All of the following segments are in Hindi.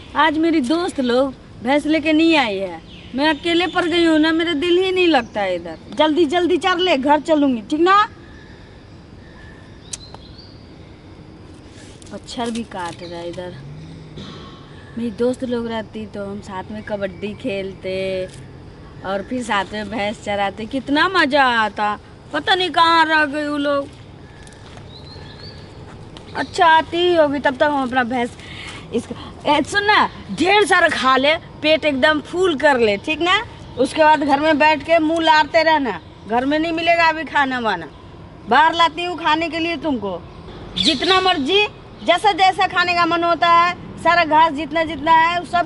आज मेरी दोस्त लोग भैंस लेके नहीं आई है, मैं अकेले पड़ गई हूँ ना, मेरा दिल ही नहीं लगता है इधर। जल्दी जल्दी चल ले, घर चलूंगी, ठीक ना। मच्छर भी काट रहा है इधर। मेरी दोस्त लोग रहती तो हम साथ में कबड्डी खेलते और फिर साथ में भैंस चराते, कितना मजा आता। पता नहीं कहाँ रह गई वो लोग। अच्छा आती ही होगी, तब तक हम अपना भैंस इसका सुन ना, ढेर सारा खा ले, पेट एकदम फूल कर ले, ठीक ना। उसके बाद घर में बैठ के मुंह लारते रहना। घर में नहीं मिलेगा अभी खाना वाना, बाहर लाती हूँ खाने के लिए तुमको। जितना मर्जी जैसा जैसा खाने का मन होता है, सारा घास जितना जितना है सब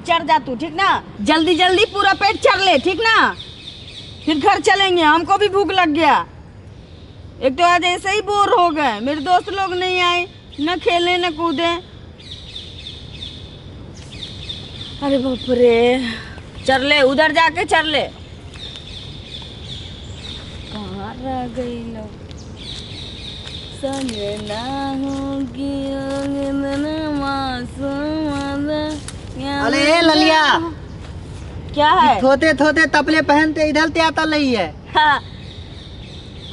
चढ़ जा तू, ठीक ना। जल्दी जल्दी पूरा पेट चढ़ ले, ठीक ना। फिर घर चलेंगे, हमको भी भूख लग गया। एक तो आज ऐसे ही बोर हो गए, मेरे दोस्त लोग नहीं आए, न खेले न कूदे। अरे बाप रे, चल ले उधर जाके चल ले। कहाँ रह गई लोग, अरे ललिया, क्या है? थोते थोते तपले पहनते इधर ते आता नहीं है। हाँ,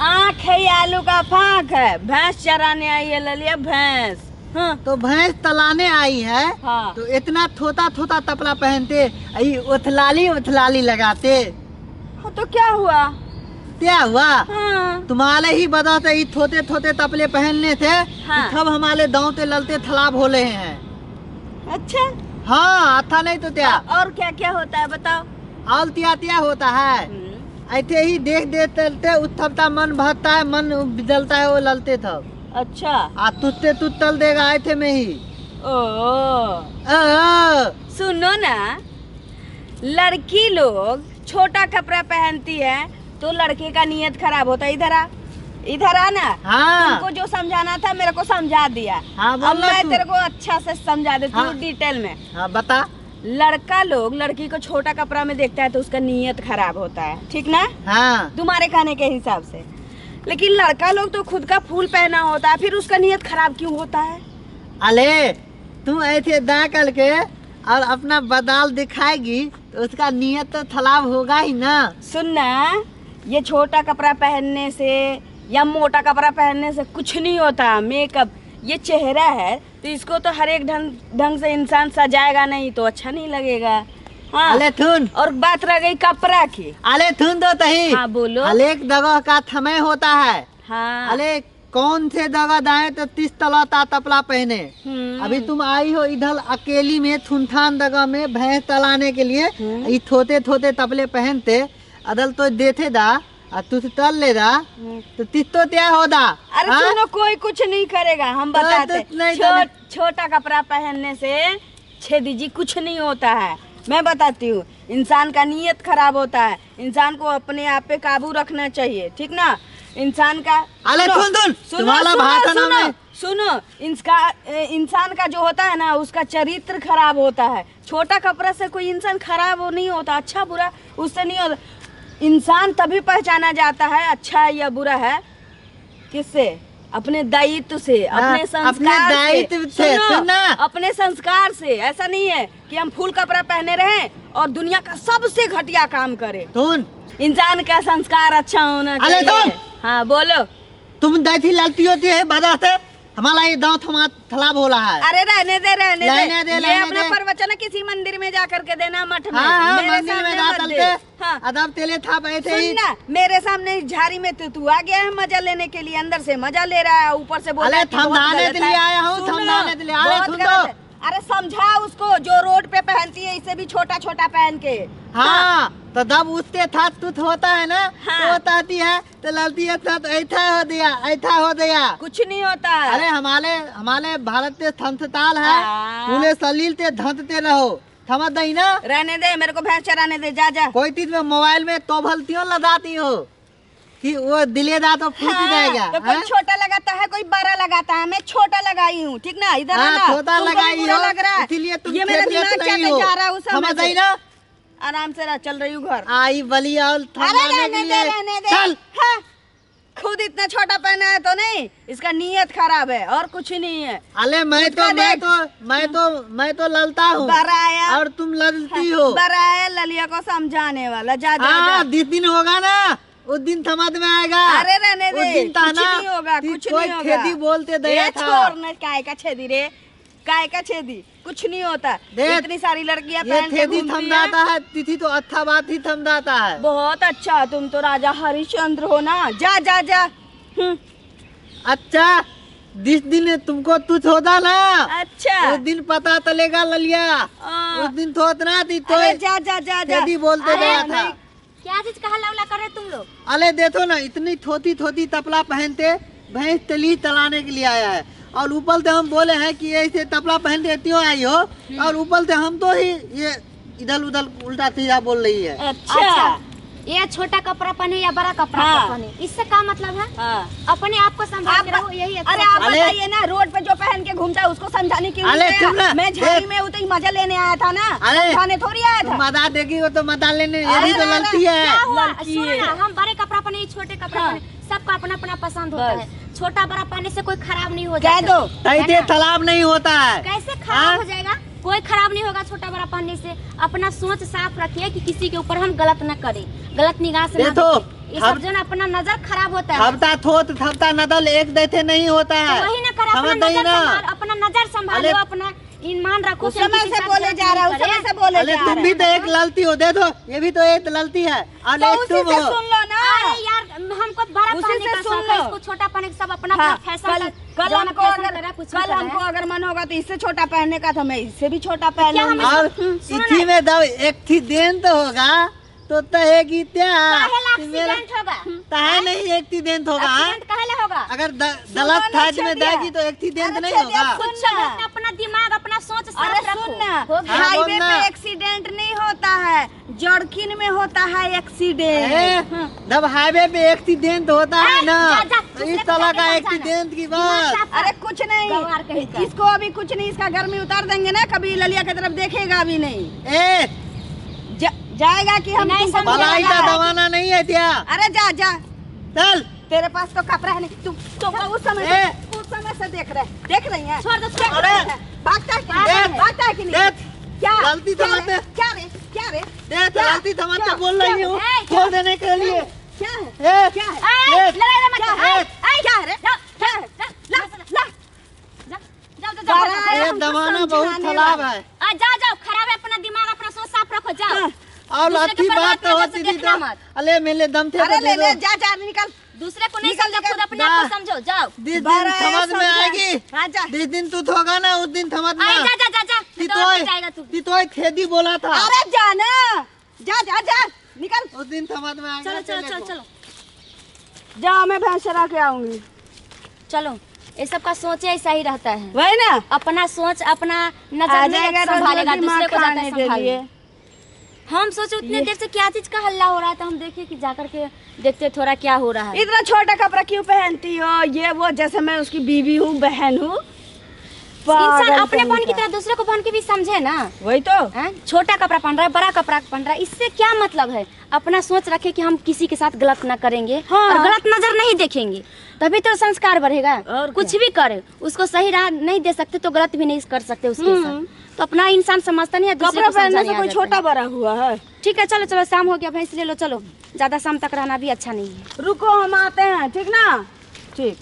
आँख है आलू का फाँक है। भैंस चराने आई है ललिया, भैंस। हाँ। तो भैंस तलाने आई है। हाँ। तो इतना थोता थोता तपला पहनते, उथलाली लगाते। हाँ, तो क्या हुआ? क्या हुआ? हाँ। तुम्हारे ही वजह से ही थोते थोते तपले पहनने थे। हाँ। सब हमारे दांव ते ललते थलाब हो रहे हैं। अच्छा। हाँ, अच्छा नहीं तो क्या। और क्या क्या होता है बताओ? आल त्या होता है। ऐसे ही देख देते उत्थपता मन भरता है, मन जलता है, वो ललते थब। अच्छा। आ तुझते तू तल देगा ऐसे में ही। सुनो ना, लड़की लोग छोटा कपड़ा पहनती है तो लड़के का नियत खराब होता है। इधर आ ना। हाँ। तुमको जो समझाना था मेरे को समझा दिया। हाँ, अब मैं तेरे को अच्छा से समझा देती हूँ। हाँ। डिटेल में। हाँ, बता। लड़का लोग लड़की को छोटा कपड़ा में देखता है तो उसका नियत खराब होता है, ठीक ना। हाँ। तुम्हारे खाने के हिसाब से। लेकिन लड़का लोग तो खुद का फूल पहना होता है, फिर उसका नियत खराब क्यों होता है? अले तू ऐसे दा करके और अपना बदाल दिखाएगी तो उसका नियत तो खराब होगा ही ना। सुनना, ये छोटा कपड़ा पहनने से या मोटा कपड़ा पहनने से कुछ नहीं होता। मेकअप ये चेहरा है तो इसको तो हर एक ढंग से इंसान सजाएगा नहीं तो अच्छा नहीं लगेगा। हाँ। अले थुन। और बात रह गई कपड़ा की। अले थुन तो तही। हाँ, बोलो। अलेक जगह का समय होता है। हाँ। अले कौन से जगह दाए तो 30 तला तपला पहने। अभी तुम आई हो इधर अकेली में थुनथान जगह में भैंस तलाने के लिए। ये थोते थोते तपले पहनते अदल तो देते दा और तू तल ले दा तो तिस्तो क्या होदा। अरे सुनो, कोई कुछ नहीं करेगा, हम बताते। छोटा कपड़ा पहनने से छेदी जी कुछ नहीं होता है। मैं बताती हूँ, इंसान का नियत खराब होता है। इंसान को अपने आप पे काबू रखना चाहिए, ठीक ना। इंसान का सुनो, इंसान का जो होता है ना, उसका चरित्र खराब होता है। छोटा कपड़ा से कोई इंसान खराब नहीं होता, अच्छा बुरा उससे नहीं होता। इंसान तभी पहचाना जाता है अच्छा है या बुरा है, किससे? अपने दायित्व से, अपने संस्कार से। अपने संस्कार से। ऐसा नहीं है कि हम फुल कपड़ा पहने रहे और दुनिया का सबसे घटिया काम करे। इंसान का संस्कार अच्छा होना चाहिए। हाँ, बोलो। तुम दैथी लड़ती होती है बजा से हमारा ये दांव थलाब हो रहा है। अरे रहने दे ये अपना प्रवचन किसी मंदिर में जा करके देना, मठ में। हाँ, मंदिर में जा चलते। हाँ। अदब तेले था ऐसे ही। सुनना, मेरे सामने झाड़ी में तू आ गया है मजा लेने के लिए, अंदर से मजा ले रहा है, ऊपर से बोल रहा है थमनाने के लिए आया हूँ, थमनाने के लिए आया हूँ। अरे समझा उसको, जो रोड पे पहनती है इससे भी छोटा छोटा पहन के। हाँ, तो जब उससे था तुथ होता है ना। हाँ। तो बताती है तो लड़ती है तो ऐसा हो दिया, ऐसा हो दिया। कुछ नहीं होता। अरे हमारे भारत के संस्थान है, पूरे सलील ते धंधते रहो, समझ दई ना। रहने दे, मेरे को भैंस चराने दे, जा। कोई चीज में मोबाइल में तो भलतियों लगाती हो कि वो दिलेदा तो फूट जाएगा। तो कोई छोटा लगाता है, कोई बड़ा लगाता है, मैं छोटा लगाई हूँ, ठीक ना। इधर छोटा लगाई हो, इसीलिए तुम ये मेरा दिमाग क्या जा रहा है, समझ आई ना। आराम से चल रही हूँ घर। आई बलिया रहने दे। चल। हाँ। खुद इतना छोटा पहना है तो नहीं, इसका नीयत खराब है और कुछ नहीं है। अरे मैं तो ललता हूँ बराया और तुम ललती हो। बराया ललिया को समझाने वाला। जा जा, जा। जिस दिन होगा ना उस दिन समझ में आएगा। अरे रहने दे, उस दिन था कुछ ना, नहीं होगा, कुछ कोई नहीं होगा। खेदी बोलते दया था। छोड़ ना, काय का छेदी रे, काय का छेदी, कुछ नहीं होता। इतनी सारी लड़कियां ये पहन के खेदी घूमती थम हैं। जाता है, तिथि तो अच्छा बात ही थम जाता है। बहुत अच्छा, तुम तो राजा हरिश्चंद्र हो ना। जा जा जा। अच्छा, जिस दिन तुमको तुझ होता ना, अच्छा उस दिन पता चलेगा ललिया। उस दिन थोतना थी तो अरे जा जा जा जा। खेदी बोलते अरे गया था। नहीं, क्या चीज का हल्ला उल्ला कर रहे तुम लोग? अरे देखो ना, इतनी थोती थोती तपला पहनते भैंस तली चलाने के लिए आया है, और ऊपर से हम बोले हैं कि ऐसे तपला पहनते क्यों आई हो, और ऊपर से हम तो ही ये इधर उधर उल्टा सीधा बोल रही है। अच्छा ये छोटा कपड़ा पहने या बड़ा कपड़ा हाँ। पहने, इससे क्या मतलब है? हाँ। अपने आप को संभाल के रहो, यही अच्छा अरे आप है। बताइए ना, रोड पे जो पहन के घूमता है उसको समझाने क्यों अरे नहीं तुम ना, आया? मैं झाड़ी देख। में उतनी मजा लेने आया था ना, अरे समझाने थोड़ी आया था। मदा देगी वो तो मदा लेने, यही तो अरे ललती है। क्या हुआ? लड़की सुनो है। ना, हम बड़े कपड़ा पहने, ये छोटे कपड़ा हाँ। पहने, सबका अपना अपना पसंद होता बस। है। छोटा बड़ा पहनने से कोई खराब नहीं हो कह जाता। दो। है तैसे ना? तालाब नहीं होता है। कैसे हाँ? खराब हो जाएगा? कोई खराब नहीं होगा छोटा बड़ा पहनने से। अपना सोच साफ रखिए कि किसी के ऊपर हम गलत न करें, गलत निगाह से ना देखो, देखें। ये सब जो ना अपना नजर खराब होता है। थपता थोत थपता नदल एक देते नहीं होता है। तो वही ना करे, अपना समझ नहीं नजर ना। संभाल, अपना नजर संभालो, अरे- अपना ईमान रखो। उस कि हम समय किसी से के साथ बोले गलत जा रहा है, नहीं उस समय करें। से बोले अरे जा तुम रहा भी है। तो एक ललती हो, देखो ये भी तो एक ललती है और तो एक उसी तुम से हो। सुन लो ना। अरे यार, हमको बड़ा उसी पहनने से का सुन शौक है, लो। इसको छोटा पहनने का सब अपना हाँ, अपना फैशन कल का- कल जो हमको फैशन अगर कर रहा है, कुछ भी कल कर रहा हमको है। अगर मन होगा तो इससे छोटा पहनने का तो मैं इससे भी छोटा पहन क्या हम लूंगी। और सुनो इसी में दब एक थी देन तो होगा तो तहेगी त्या काहेला मेरा एक्सीडेंट होगा? तहे नहीं एक थी देन होगा। एक्सीडेंट काहेला होगा? अगर सुनो गलत ना थाट में छेदिया। देगी तो एक थी देन अरे नहीं छेदिया, होगा। सुन कुछ ना। वक्त अपना दिमाग, अपना सोच अरे साफ रखो। सुन ना, हो गया। हाँ, हाईवे बोल ना। पे एक्सीडेंट नहीं होता है, जड़किन में होता है एक्सीडेंट। जब हाईवे पे एक्सीडेंट होता है ना, जा, जा, तो दूसरे इस को तरह जाके का समझाना। एक्सीडेंट की दिमाग बात। साफ अरे कुछ गंवार कहीं का। नहीं, इसको अभी कुछ नहीं, इसका गर्मी उतार देंगे ना, कभी ललिया की तरफ देखेगा भी नहीं। ए जाएगा कि हम नहीं तुमको समझेगा। भलाई का बुलाएगा। जमाना नहीं है क्या? अरे जा जा, चल तेरे पास तो कपड़ा है नहीं, तुम उस समय ए! से देख रही हैं। छोड़ दो, छोड़ दो। अरे भागता है कि नहीं? देख, भागता है कि नहीं? देख, क्या गलती क्या समझते। रे? क्या रे क्या रे देख क्या? गलती समझ क्या? के बोल रही हूँ क्या? छोड़ देने के लिए। क्या है ए, क्या है ए, देख, लड़ाई मत क्या कर। है? ए, क्या है रे? क्या है? ला ला जाओ, अरे, ये हमको जमाना बहुत समझाने खराब वाला। है। जाओ जाओ, खराब है, अपना दिमाग, अपना सोच साफ रखो, जाओ। और दूसरे अच्छी के बात बर्बाद तो नजर होती से थी देखना तो मत। अरे मेरे दम थे अरे तो ले दे ले, दो। जा जा निकल। दूसरे को नहीं निकल, समझो, खुद निकल। अपने आप को जा। समझो, जाओ। जिस दिन बारह समझ में समझा। आएगी, हाँ, जा। जिस दिन तू होगा ना उस दिन समझ में आई, जा जा जा जा, दौड़ के जाएगा तू। तितोय खेदी बोला था, अरे जाना, जा जा जा निकल। उस दिन समझ में आएगा। चलो चलो तेरे चलो को। चलो जाओ, मैं भैंस चरा के आऊंगी। चलो, ये सब का सोच ऐसा ही रहता है। वही ना, अपना सोच, अपना आ नजर जाएगा में रोज संभालेगा, रोटी दूसरे को जाता खाने है के लिए। संभालेगा। हम सोचे उतने देर से क्या चीज का हल्ला हो रहा है, तो हम देखे कि जाकर के देखते थोड़ा क्या हो रहा है। इतना छोटा कपड़ा क्यों पहनती हो? ये वो जैसे मैं उसकी बीवी हूँ, बहन हूँ। इंसान पागल अपने कहीं बहन की का। तरह दूसरे को बहन के भी समझे ना। वही तो। हैं? छोटा कपड़ा पहन रहा है, बड़ा कपड़ा पहन रहा है, इससे क्या मतलब है? अपना सोच रखे कि हम किसी के साथ गलत ना करेंगे, हाँ। और गलत नजर नहीं देखेंगे, तभी तो संस्कार बढ़ेगा। और कुछ भी करे, उसको सही राह नहीं दे सकते तो गलत भी नहीं कर सकते उसके साथ। तो अपना इंसान समझता नहीं है, दूसरे कपड़ा को पहनने समझाने से आ कोई जाता छोटा है। बड़ा हुआ है? ठीक है, चलो चलो, शाम हो गया, भैंस ले लो, चलो। ज्यादा शाम तक रहना भी अच्छा नहीं है। रुको, हम आते हैं, ठीक ना? ठीक।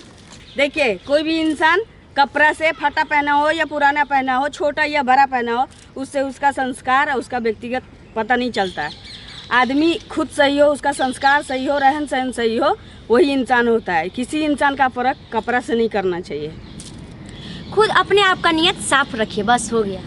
देखिए, कोई भी इंसान कपड़ा से फटा पहना हो या पुराना पहना हो, छोटा या बड़ा पहना हो, उससे उसका संस्कार और उसका व्यक्तिगत पता नहीं चलता है। आदमी खुद सही हो, उसका संस्कार सही हो, रहन सहन सही हो, वही इंसान होता है। किसी इंसान का फर्क कपड़ा से नहीं करना चाहिए। खुद अपने आप का नियत साफ रखिए, बस हो गया।